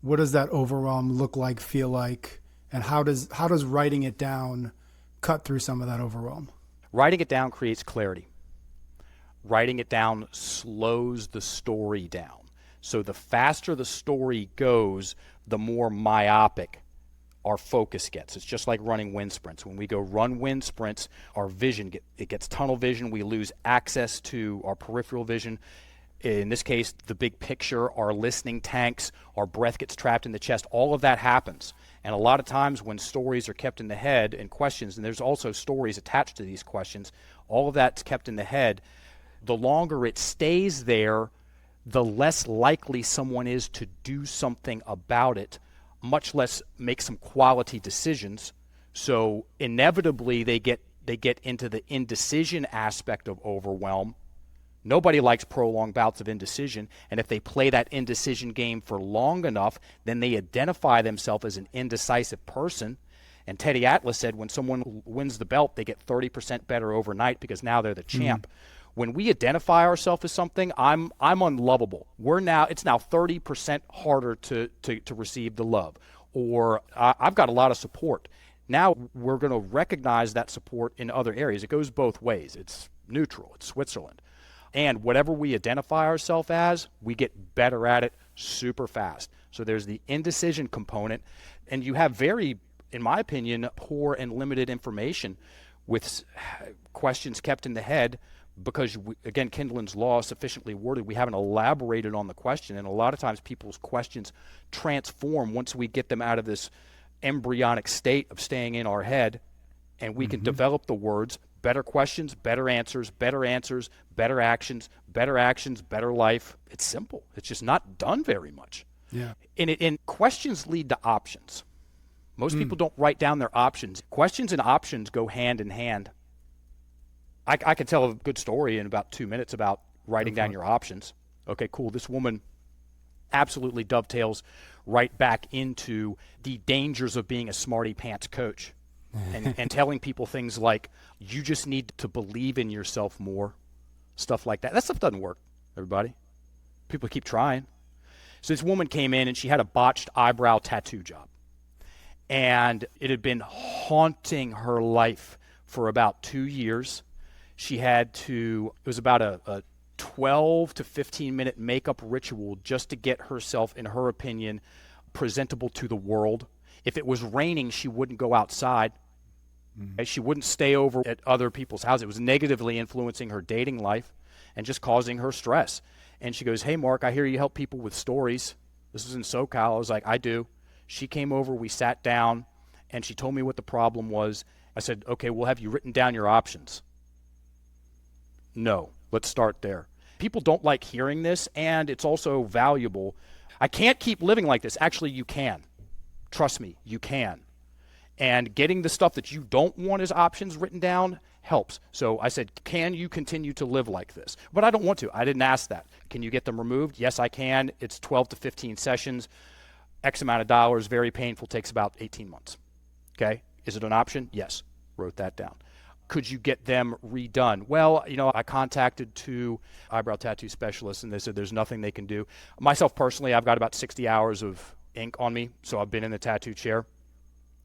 What does that overwhelm look like, feel like, and how does writing it down cut through some of that overwhelm? Writing it down creates clarity. Writing it down slows the story down. So the faster the story goes, the more myopic our focus gets. It's just like running wind sprints. When we go run wind sprints, our vision it gets tunnel vision. We lose access to our peripheral vision. In this case, the big picture, our listening tanks, our breath gets trapped in the chest. All of that happens. And a lot of times when stories are kept in the head and questions, and there's also stories attached to these questions, all of that's kept in the head. The longer it stays there, the less likely someone is to do something about it, much less make some quality decisions. So inevitably they get into the indecision aspect of overwhelm. Nobody likes prolonged bouts of indecision, and if they play that indecision game for long enough, then they identify themselves as an indecisive person. And Teddy Atlas said when someone wins the belt, they get 30% better overnight because now they're the champ. When we identify ourselves as something, I'm unlovable. It's now 30% harder to receive the love. Or I've got a lot of support. Now we're going to recognize that support in other areas. It goes both ways. It's neutral. It's Switzerland. And whatever we identify ourselves as, we get better at it super fast. So there's the indecision component, and you have very, in my opinion, poor and limited information with questions kept in the head because, again, Kindlin's law is sufficiently worded. We haven't elaborated on the question, and a lot of times people's questions transform once we get them out of this embryonic state of staying in our head, and we can develop the words. Better questions, better answers, better actions, better life. It's simple. It's just not done very much. Yeah. And questions lead to options. Most people don't write down their options. Questions and options go hand in hand. I could tell a good story in about 2 minutes about writing down your options. Okay, cool. This woman absolutely dovetails right back into the dangers of being a smarty pants coach. and telling people things like, you just need to believe in yourself more, stuff like that. That stuff doesn't work, everybody. People keep trying. So this woman came in and she had a botched eyebrow tattoo job. And it had been haunting her life for about 2 years. It was about a 12 to 15 minute makeup ritual just to get herself, in her opinion, presentable to the world. If it was raining, she wouldn't go outside. She wouldn't stay over at other people's houses. It was negatively influencing her dating life and just causing her stress. And she goes, hey, Mark, I hear you help people with stories. This was in SoCal. I was like, I do. She came over, we sat down, and she told me what the problem was. I said, okay, we'll have you written down your options. No, let's start there. People don't like hearing this, and it's also valuable. I can't keep living like this. Actually, you can. Trust me, you can. And getting the stuff that you don't want as options written down helps. So I said, can you continue to live like this? But I don't want to. I didn't ask that. Can you get them removed? Yes, I can. It's 12 to 15 sessions, X amount of dollars, very painful, takes about 18 months. Okay? Is it an option? Yes. Wrote that down. Could you get them redone? Well, I contacted 2 eyebrow tattoo specialists, and they said there's nothing they can do. Myself personally, I've got about 60 hours of ink on me, so I've been in the tattoo chair.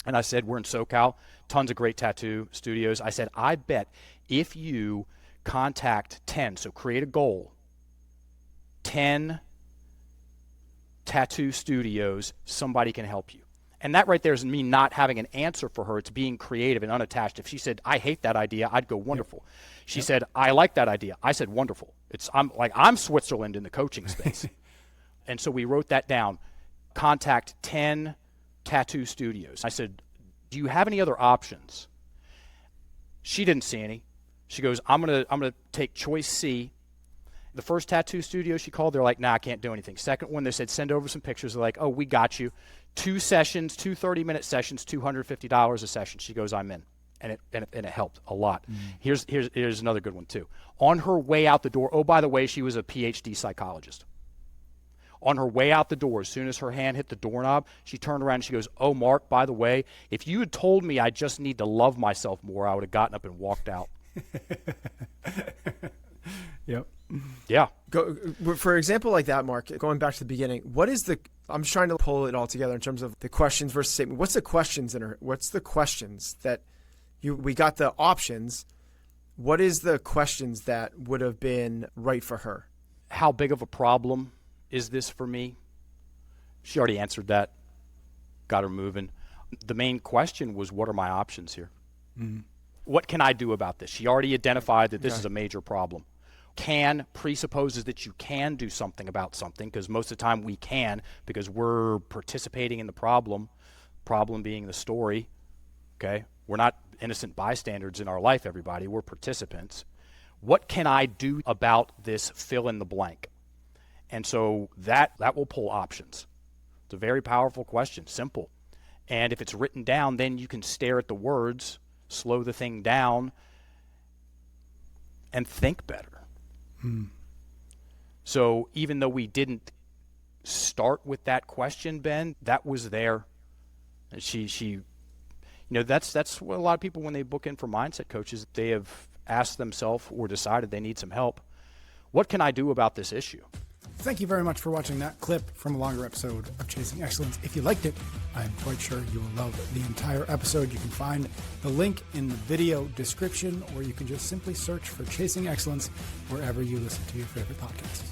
And I said, we're in SoCal, tons of great tattoo studios. I said, I bet if you contact 10, so create a goal, 10 tattoo studios, somebody can help you. And that right there is me not having an answer for her. It's being creative and unattached. If she said, I hate that idea, I'd go, wonderful. Yep. She said, I like that idea. I said, wonderful. I'm Switzerland in the coaching space. And so we wrote that down. Contact 10 tattoo studios. I said, do you have any other options? She didn't see any. She goes, I'm gonna take choice C. The first tattoo studio she called, they're like, nah, I can't do anything. Second one, they said, send over some pictures. They're like, oh, we got you. 2 sessions, 2 30-minute sessions, $250 a session. She goes, I'm in. And it helped a lot. Here's another good one too. On her way out the door, oh, by the way, she was a PhD psychologist. On her way out the door, as soon as her hand hit the doorknob, she turned around and she goes, oh, Mark, by the way, if you had told me I just need to love myself more, I would have gotten up and walked out. Yep. Yeah. For example like that, Mark, going back to the beginning, I'm just trying to pull it all together in terms of the questions versus statement. What's the questions that we got the options. What is the questions that would have been right for her? How big of a problem is this for me? She already answered that, got her moving. The main question was, what are my options here? Mm-hmm. What can I do about this? She already identified that this is a major problem. Can presupposes that you can do something about something, because most of the time we can, because we're participating in the problem being the story. Okay? We're not innocent bystanders in our life, everybody. We're participants. What can I do about this fill in the blank? And so that will pull options. It's a very powerful question, simple. And if it's written down, then you can stare at the words, slow the thing down, and think better. So even though we didn't start with that question, Ben, that was there. And she that's what a lot of people, when they book in for mindset coaches, they have asked themselves or decided they need some help. What can I do about this issue? Thank you very much for watching that clip from a longer episode of Chasing Excellence. If you liked it, I'm quite sure you will love the entire episode. You can find the link in the video description, or you can just simply search for Chasing Excellence wherever you listen to your favorite podcasts.